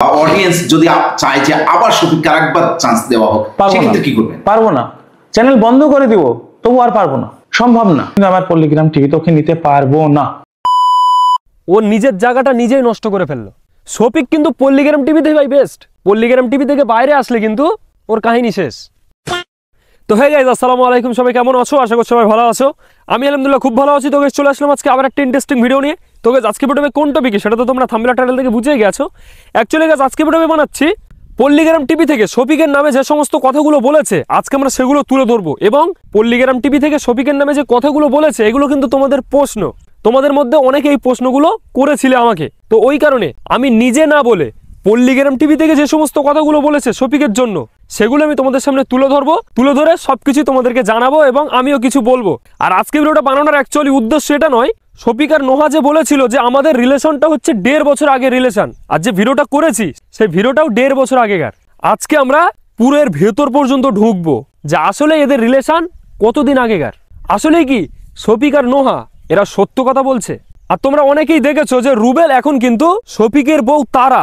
Audience যদি চায় যে আবার শফিককে আরেকবার চান্স দেওয়া হোক, সেক্ষেত্রে কি করবেন? পারবো না, চ্যানেল বন্ধ করে দিব, তবু আর পারবো না, সম্ভব না। আমার পল্লিগ্রাম টিভি তোকে নিতে পারবো না। ও নিজের জায়গাটা নিজেই নষ্ট করে ফেললো। শফিক কিন্তু পল্লিগ্রাম টিভিতে ভাই বেস্ট। পল্লিগ্রাম টিভি থেকে বাইরে আসলে কিন্তু ওর কাহিনী শেষ। তো হে গাইস, আসসালামু আলাইকুম, সবাই কেমন আছো? আশা করছি সবাই ভালো আছো। আমি আলহামদুলিল্লাহ খুব ভালো আছি। তো গাইস চলে আসলাম আজকে আবার একটা ইন্টারেস্টিং ভিডিও নিয়ে। তো গাইস আজকে ভিডিওতে কোন টপিকে সেটা তো তোমরা থাম্বনেল টাইটেল থেকে বুঝেই গেছো। অ্যাকচুয়ালি গাইস আজকে ভিডিও বানাচ্ছি পল্লিগ্রাম টিভি থেকে শফিকের নামে যে সমস্ত কথাগুলো বলেছে আজকে আমরা সেগুলো তুলে ধরবো, এবং পল্লিগ্রাম টিভি থেকে শফিকের নামে যে কথাগুলো বলেছে এগুলো কিন্তু তোমাদের প্রশ্ন, তোমাদের মধ্যে অনেকে এই প্রশ্নগুলো করেছিলে আমাকে। তো ওই কারণে আমি নিজে না বলে পল্লিগ্রাম টিভি থেকে যে সমস্ত কথাগুলো বলেছে শফিকের জন্য সেগুলো আমি তোমাদের সামনে তুলে ধরবো, তুলে ধরে সবকিছু তোমাদেরকে জানাবো এবং আমিও কিছু বলবো। আর আজকে ভিডিওটা বানানোর অ্যাকচুয়ালি উদ্দেশ্য এটা নয়, শফিক আর নোহা যে বলেছিল যে আমাদের রিলেশনটা হচ্ছে 1.5 বছর আগে রিলেশন, আর যে ভিডিওটা করেছি সেই ভিডিওটাও 1.5 বছর আগেকার। আজকে আমরা পুরো এর ভেতর পর্যন্ত ঢুকবো যে আসলে এদের রিলেশন কতদিন আগেকার, আসলে কি শফিক আর নোহা এরা সত্য কথা বলছে। আর তোমরা অনেকেই দেখেছো যে রুবেল এখন কিন্তু শফিকের বউ তারা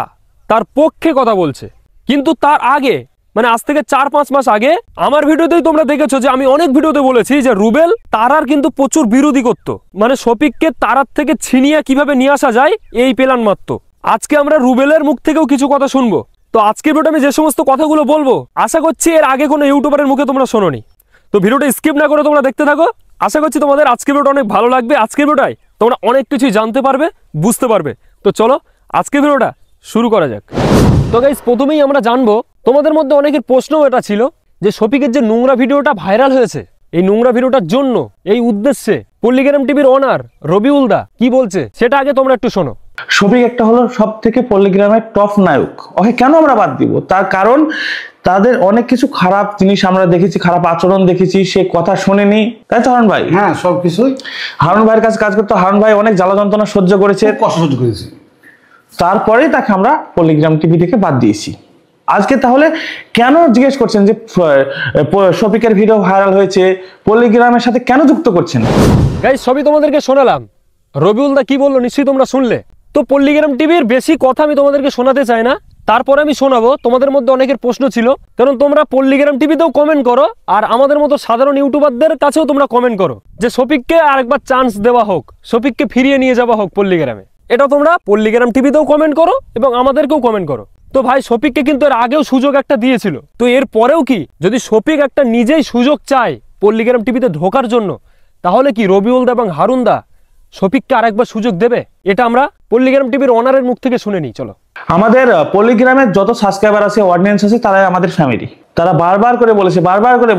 তার পক্ষে কথা বলছে, কিন্তু তার আগে মানে আজ থেকে 4-5 মাস আগে আমার ভিডিওতেই তোমরা দেখেছো যে আমি অনেক ভিডিওতে বলেছি যে রুবেল তারার কিন্তু প্রচুর বিরোধী করতো, মানে শফিককে তারার থেকে ছিনিয়ে কিভাবে নিয়ে আসা যায় এই প্ল্যান মারতো। আজকে আমরা রুবেলের মুখ থেকেও কিছু কথা শুনবো। তো আজকের ভিডিওতে আমি যে সমস্ত কথাগুলো বলবো আশা করছি এর আগে কোনো ইউটিউবারের মুখে তোমরা শোনোনি। তো ভিডিওটা স্কিপ না করে তোমরা দেখতে থাকো। আশা করছি তোমাদের আজকের ভিডিওটা অনেক ভালো লাগবে। আজকের ভিডিওটায় তোমরা অনেক কিছুই জানতে পারবে, বুঝতে পারবে। তো চলো আজকের ভিডিওটা শুরু করা যাক। তো গাইস প্রথমেই আমরা জানবো, তোমাদের মধ্যে অনেকের প্রশ্নও এটা ছিল যে শফিকের যে নোংরা ভিডিওটা ভাইরাল হয়েছে, এই নোংরা ভিডিওটার জন্য এই উদ্দেশ্যে পল্লিগ্রাম টিভির ওনার রবিউল দা কি বলছে সেটা আগে তোমরা একটু শোনো। শফিক একটা হলো সব থেকে পল্লিগ্রামের টপ নায়ক, ওকে কেন আমরা বাদ দিব? তার কারণ তাদের অনেক কিছু খারাপ জিনিস আমরা দেখেছি, খারাপ আচরণ দেখেছি, সে কথা শোনেনি, তাই তো হারুন ভাই? হ্যাঁ, সবকিছুই হারুন ভাইয়ের কাছে কাজ করতে হারুন ভাই অনেক জ্বালা যন্ত্রণা সহ্য করেছে, কষ্ট সহ্য করেছি, তারপরেই তাকে আমরা পল্লিগ্রাম টিভি থেকে বাদ দিয়েছি। আজকে তাহলে কেন জিজ্ঞেস করছেন যে শফিকের ভিডিও ভাইরাল হয়েছে, পল্লিগ্রামের সাথে কেন যুক্ত করছেন? গাইস সবই তোমাদেরকে শোনালাম, রবিউল দা কি বললো নিশ্চয়ই তোমরা শুনলে। তো পল্লিগ্রাম টিভির বেশি কথা আমি তোমাদেরকে শোনাতে চাই না, তারপরে আমি শোনাবো। তোমাদের মধ্যে অনেকের প্রশ্ন ছিল, কারণ তোমরা পল্লিগ্রাম টিভিতেও কমেন্ট করো আর আমাদের মতো সাধারণ ইউটিউবারদের কাছেও তোমরা কমেন্ট করো যে শফিককে আরেকবার চান্স দেওয়া হোক, শফিককে ফিরিয়ে নিয়ে যাওয়া হোক পল্লিগ্রামে। এটা তোমরা পল্লিগ্রাম টিভিতেও কমেন্ট করো এবং আমাদেরকেও কমেন্ট করো। তো ভাই শফিককে কিন্তু এর আগেও সুযোগ একটা দিয়েছিল, তো এর পরেও কি যদি শফিক একটা নিজেই সুযোগ চায় পল্লিগ্রাম টিভিতে ঢোকার জন্য, তাহলে কি রবিউল দা এবং হারুন দা শফিককে আরেকবার সুযোগ দেবে? এটা আমরা পল্লিগ্রাম টিভির ওনারের মুখ থেকে শুনে নিই। চলো। আমাদের পল্লিগ্রামের যত সাবস্ক্রাইবার আছে, অডিয়েন্স আছে, তারাই আমাদের ফ্যামিলি। তারা বারবার করে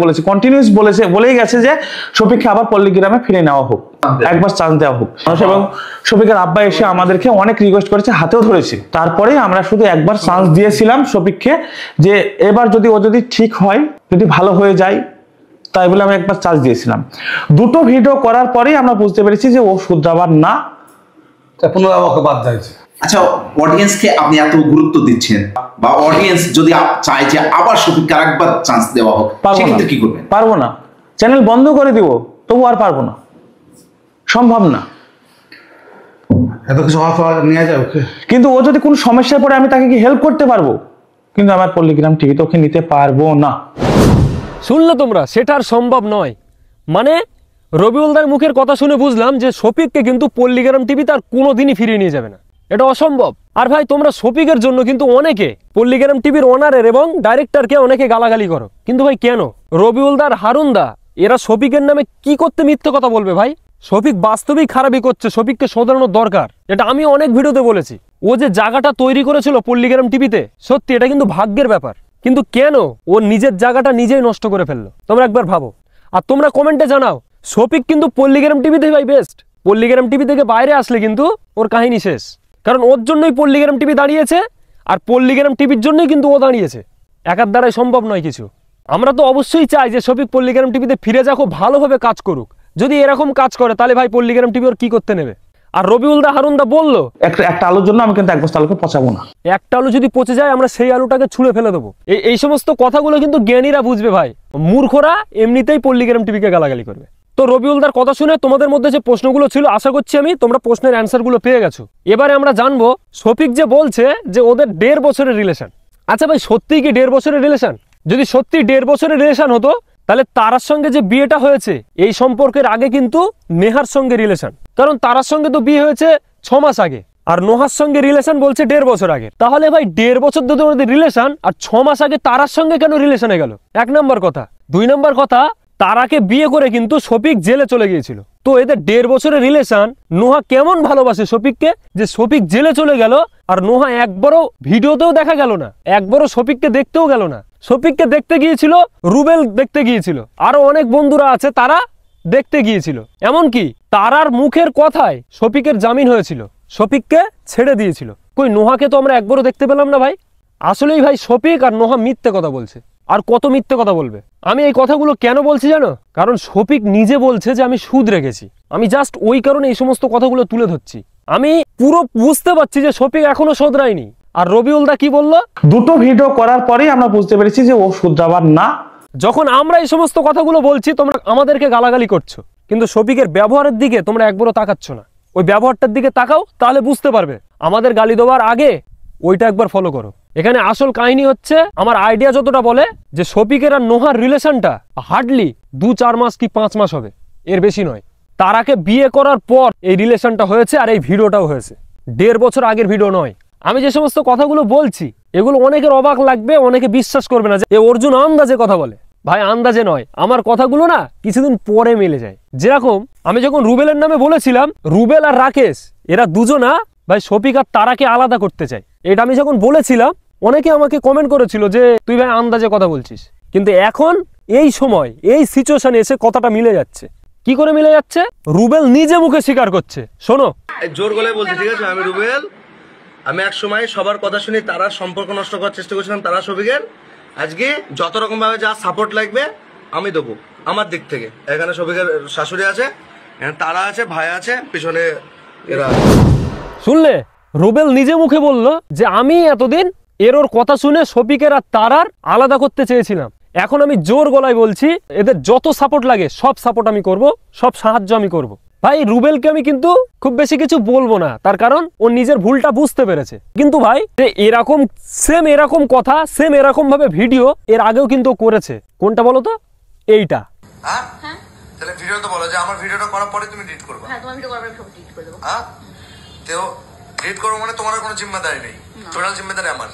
বলেছে কন্টিনিউস বলেই গেছে যে শফিককে আবার পল্লিগ্রামে ফিরে নেওয়া হোক, একবার চান্স দেওয়া হোক। এবং শফিকের আব্বা এসে আমাদেরকে অনেক রিকোয়েস্ট করেছে, হাতেও ধরেছে। তারপরে আমরা শুধু একবার চান্স দিয়েছিলাম শফিককে, যে এবার যদি ও যদি ঠিক হয়, যদি ভালো হয়ে যায়, তাই বলে আমি একবার চান্স দিয়েছিলাম। দুটো ভিডিও করার পরেই আমরা বুঝতে পেরেছি যে ও শুধরাবার না, পুনরায় ওকে বাদ দিয়েছে। আচ্ছা, অডিয়েন্সকে আপনি এত গুরুত্ব দিচ্ছেন, বা অডিয়েন্স যদি চায় যে আবার শফিককে আরেকবার চান্স দেওয়া হোক, সেক্ষেত্রে কি করবেন? পারবো না, চ্যানেল বন্ধ করে দিব, তবু আর পারবো না, সম্ভব না। এত কিছু নিয়ে যায় ওকে, কিন্তু ও যদি কোনো সমস্যায় পড়ে আমি তাকে কি হেল্প করতে পারবো, কিন্তু আমার পল্লিগ্রাম টিভি তো ওকে নিতে পারবো না। শুনলে তোমরা, সেটা আর সম্ভব নয়। মানে রবিউল দার মুখের কথা শুনে বুঝলাম যে শফিককে কিন্তু পল্লিগ্রাম টিভি তার কোনোদিনই ফিরিয়ে নিয়ে যাবে না, এটা অসম্ভব। আর ভাই তোমরা শফিকের জন্য কিন্তু অনেকে পল্লিগ্রাম টিভির ওনারের এবং ডাইরেক্টরকে অনেকে গালাগালি করো, কিন্তু ভাই কেন? রবিউল দার হারুন দা এরা শফিকের নামে কি করতে মিথ্যে কথা বলবে? ভাই শফিক বাস্তবিক খারাপই করছে, শফিককে শোধরানোর দরকার। এটা আমি অনেক ভিডিওতে বলেছি। ও যে জায়গাটা তৈরি করেছিল পল্লিগ্রাম টিভিতে, সত্যি এটা কিন্তু ভাগ্যের ব্যাপার, কিন্তু কেন ও নিজের জায়গাটা নিজেই নষ্ট করে ফেললো তোমরা একবার ভাবো। আর তোমরা কমেন্টে জানাও, শফিক কিন্তু পল্লিগ্রাম টিভিতে ভাই বেস্ট। পল্লিগ্রাম টিভি থেকে বাইরে আসলে কিন্তু ওর কাহিনী শেষ, কারণ ওর জন্যই পল্লিগ্রাম টিভি দাঁড়িয়েছে, আর পল্লিগ্রাম টিভির জন্যই কিন্তু ও দাঁড়িয়েছে। একার দ্বারাই সম্ভব নয় কিছু। আমরা তো অবশ্যই চাই যে শফিক পল্লিগ্রাম টিভিতে ফিরে যাক, ভালোভাবে কাজ করুক। যদি এরকম কাজ করে তাহলে ভাই পল্লিগ্রাম টিভি ওর কি করতে নেবে? আর রবিউল দা হারুন দা বললো একটা আলুর জন্য আমি কিন্তু এক বস্তা আলুকে পচাবো না। একটা আলু যদি পচে যায় আমরা সেই আলুটাকে ছুঁড়ে ফেলে দেবো। এই সমস্ত কথাগুলো কিন্তু জ্ঞানীরা বুঝবে ভাই, মূর্খরা এমনিতেই পল্লিগ্রাম টিভিকে গালাগালি করবে। তো রবিউলদার কথা শুনে তোমাদের মধ্যে যে প্রশ্নগুলো ছিল আশা করছি আমি তোমরা প্রশ্নের অ্যান্সারগুলো পেয়ে গেছো। এবারে আমরা জানবো শফিক যে বলছে যে ওদের 1.5 বছরের রিলেশন। আচ্ছা ভাই, সত্যিই কি 1.5 বছরের রিলেশন? যদি সত্যি 1.5 বছরের রিলেশন হতো তাহলে তারার সঙ্গে যে বিয়েটা হয়েছে এই সম্পর্কের আগে কিন্তু নেহার সঙ্গে রিলেশন, কারণ তারার সঙ্গে তো বিয়ে হয়েছে 6 মাস আগে, আর নোহার সঙ্গে রিলেশন বলছে 1.5 বছর আগে। তাহলে ভাই 1.5 বছর ধরে ওদের রিলেশন, আর 6 মাস আগে তারার সঙ্গে কেন রিলেশনে গেল? 1 নম্বর কথা। 2 নম্বর কথা, তারাকে বিয়ে করে কিন্তু শফিক জেলে চলে গিয়েছিল। তো এদের 1.5 বছরের রিলেশন, নোহা কেমন ভালোবাসে শফিককে যে শফিক জেলে চলে গেল আর নোহা একবারও ভিডিওতেও দেখা গেল না, একবারও শফিককে দেখতেও গেল না। শফিককে দেখতে গিয়েছিল, রুবেল দেখতে গিয়েছিল, আরো অনেক বন্ধুরা আছে তারা দেখতে গিয়েছিল। এমনকি তারার মুখের কথায় শফিকের জামিন হয়েছিল, শফিককে ছেড়ে দিয়েছিল। কই নোহাকে তো আমরা একবারও দেখতে পেলাম না ভাই। আসলেই ভাই শফিক আর নোহা মিথ্যে কথা বলছে, আর কত মিথ্যে কথা বলবে। আমি এই কথাগুলো কেন বলছি জানো? কারণ শফিক নিজে বলছে যে আমি সুদ রেখেছি। আমি জাস্ট ওই কারণে এই সমস্ত কথাগুলো তুলে ধরছি। আমি পুরো বুঝতে পারছি যে শফিক এখনো শোধরায়নি। আর রবিউলদা কি বললো? 2টো ভিডিও করার পরেই আমরা বুঝতে পেরেছি যে ও শুধরাবার না। যখন আমরা এই সমস্ত কথাগুলো বলছি তোমরা আমাদেরকে গালাগালি করছো, কিন্তু শফিকের ব্যবহারের দিকে তোমরা একবারও তাকাচ্ছ না। ওই ব্যবহারটার দিকে তাকাও, তাহলে বুঝতে পারবে। আমাদের গালি দেওয়ার আগে ওইটা একবার ফলো করো। এখানে আসল কাহিনী হচ্ছে, আমার আইডিয়া যতটা বলে যে শফিকের আর নোহার রিলেশনটা হার্ডলি 2-4 মাস কি 5 মাস হবে, এর বেশি নয়। তারাকে বিয়ে করার পর এই রিলেশনটা হয়েছে, আর এই ভিডিওটাও হয়েছে। 1.5 বছর আগের ভিডিও নয়। আমি যে সমস্ত কথাগুলো বলছি এগুলো অনেকের অবাক লাগবে, অনেকে বিশ্বাস করবে না যে এ অর্জুন আন্দাজে কথা বলে। ভাই আন্দাজে নয়, আমার কথাগুলো না কিছুদিন পরে মিলে যায়। যেরকম আমি যখন রুবেলের নামে বলেছিলাম রুবেল আর রাকেশ এরা দুজনা ভাই শফিক আর তারাকে আলাদা করতে চায়, এটা আমি যখন বলেছিলাম অনেকে আমাকে কমেন্ট করেছিল যে তুই ভাই আন্দাজে কথা বলছিস। কিন্তু এখন এই সময় এই সিচুয়েশনে এসে কথাটা মিলে যাচ্ছে। কি করে মিলে যাচ্ছে? রুবেল নিজে মুখে স্বীকার করছে। শোনো, জোর গলায় বলছি, ঠিক আছে আমি রুবেল, আমি এক সময় সবার কথা শুনি তারা সম্পর্ক নষ্ট করার চেষ্টা করছিলাম তারা শফিকের। আজকে যত রকম ভাবে যা সাপোর্ট লাগবে আমি দেবো আমার দিক থেকে। এখানে শফিকের শাশুড়ি আছে, এখানে তারা আছে, ভাই আছে, পিছনে এরা। শুনলে রুবেল নিজে মুখে বলল যে আমি এতদিন ওর কথা শুনে শফিকের আর তারার আলাদা করতে চেয়েছিলাম। এখন আমি জোর গলায় বলছি এদের যত সাপোর্ট লাগে সব সাপোর্ট আমি করব, সব সাহায্য আমি করব। ভাই রুবেলকে আমি কিন্তু খুব বেশি কিছু বলবো না, তার কারণ ও নিজের ভুলটা বুঝতে পেরেছে। কিন্তু ভাই যে এরকম সেম এরকম কথা সেম এরকম ভাবে ভিডিও এর আগেও কিন্তু করেছে। কোনটা বলো তো? এইটা। হ্যাঁ তাহলে ভিডিও তো বলো যে আমার ভিডিওটা করার পরে তুমি ডিলিট করবে। হ্যাঁ, তোমার ভিডিও করার পরে সব ডিলিট করে দেবো। হ্যাঁ তো ডিলিট করবো মানে তোমার কোনো জিম্মেদারি নেই, টোটাল জিম্মেদারি আমার,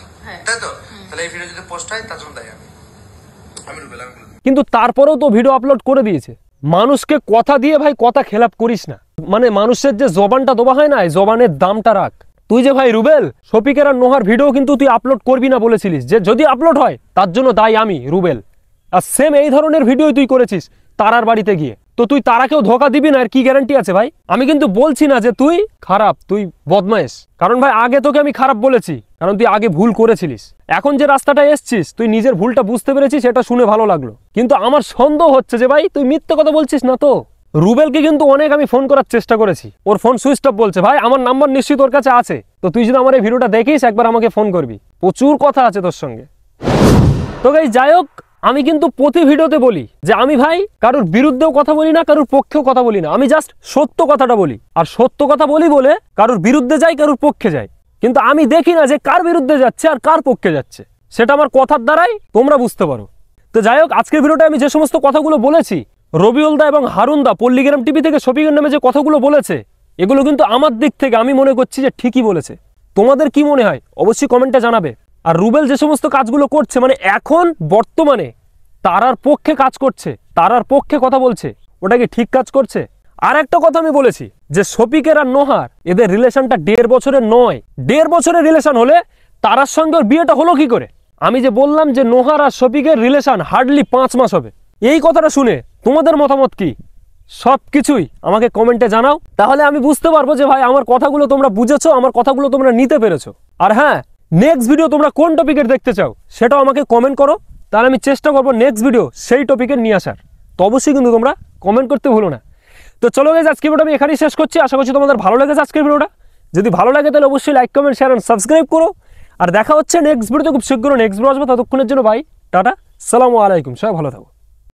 তাই তো? তাহলে এই ভিডিও যদি পোস্ট হয় তার জন্য দায়ী আমি রুবেল। কিন্তু তারপরেও তো ভিডিও আপলোড করে দিয়েছে। মানুষকে কথা দিয়ে ভাই কথা খেলাপ করিস না, মানে মানুষের যে জবানটা দেওয়া হয় না, এই জবানের দামটা রাখ। তুই যে ভাই রুবেল শফিকের আর নোহার ভিডিও কিন্তু তুই আপলোড করবি না বলেছিলিস, যে যদি আপলোড হয় তার জন্য দায়ী আমি রুবেল। আর সেম এই ধরনের ভিডিও তুই করেছিস তারার বাড়িতে গিয়ে। তো তুই তারাকেও ধোকা দিবি না, আর কি গ্যারান্টি আছে ভাই? আমি কিন্তু বলছি না যে তুই খারাপ, তুই বদমাইশ, কারণ ভাই আগে তোকে আমি খারাপ বলেছি, কারণ তুই আগে ভুল করেছিলিস। এখন যে রাস্তাটা এসছিস তুই নিজের ভুলটা বুঝতে পেরেছিস, এটা শুনে ভালো লাগলো। কিন্তু আমার সন্দেহ হচ্ছে যে ভাই তুই মিথ্যে কথা বলছিস না তো? রুবেলকে কিন্তু অনেক আমি ফোন করার চেষ্টা করেছি, ওর ফোন সুইচ অফ বলছে। ভাই আমার নাম্বার নিশ্চিত ওর কাছে আছে, তো তুই যদি আমার এই ভিডিওটা দেখিস একবার আমাকে ফোন করবি, প্রচুর কথা আছে তোর সঙ্গে। তো গাইস যাই হোক, আমি কিন্তু প্রতি ভিডিওতে বলি যে আমি ভাই কারোর বিরুদ্ধেও কথা বলি না, কারোর পক্ষেও কথা বলি না, আমি জাস্ট সত্য কথাটা বলি। আর সত্য কথা বলি বলে কারোর বিরুদ্ধে যাই, কারোর পক্ষে যাই, কিন্তু আমি দেখি না যে কার বিরুদ্ধে যাচ্ছে আর কার পক্ষে যাচ্ছে, সেটা আমার কথার দ্বারাই তোমরা বুঝতে পারো। তো যাই হোক, আজকের ভিডিওটা আমি যে সমস্ত কথাগুলো বলেছি, রবিউলদা এবং হারুনদা পল্লিগ্রাম টিভি থেকে শফিকের নামে যে কথাগুলো বলেছে, এগুলো কিন্তু আমার দিক থেকে আমি মনে করছি যে ঠিকই বলেছে। তোমাদের কি মনে হয় অবশ্যই কমেন্টে জানাবে। আর রুবেল যে সমস্ত কাজগুলো করছে, মানে এখন বর্তমানে তারার পক্ষে কাজ করছে, তারার পক্ষে কথা বলছে, ওটা কি ঠিক কাজ করছে? আর একটা কথা আমি বলেছি যে শফিকের আর নোহার এদের রিলেশনটা 1.5 বছরের নয়। 1.5 বছরের রিলেশন হলে তারার সঙ্গে ওর বিয়েটা হলো কি করে? আমি যে বললাম যে নোহার আর শফিকের রিলেশন হার্ডলি 5 মাস হবে, এই কথাটা শুনে তোমাদের মতামত কি? সবকিছুই আমাকে কমেন্টে জানাও, তাহলে আমি বুঝতে পারবো যে ভাই আমার কথাগুলো তোমরা বুঝেছো, আমার কথাগুলো তোমরা নিতে পেরেছো। আর হ্যাঁ, নেক্সট ভিডিও তোমরা কোন টপিকের দেখতে চাও সেটাও আমাকে কমেন্ট করো, তাহলে আমি চেষ্টা করবো নেক্সট ভিডিও সেই টপিকের নিয়ে আসার। তো অবশ্যই কিন্তু তোমরা কমেন্ট করতে ভুলো না। তো চলো গাইস, আজকের ভিডিও আমি এখানেই শেষ করছি। আশা করছি তোমাদের ভালো লেগেছে আজকের ভিডিওটা। যদি ভালো লাগে তাহলে অবশ্যই like, comment, share and subscribe করো। আর দেখা হচ্ছে নেক্সট ভিডিওতে খুব শীঘ্র। নেক্সট ভিডিও আসবে, ততক্ষণের জন্য বাই, টাটা, আসসালামু আলাইকুম, সবাই ভালো থাকো।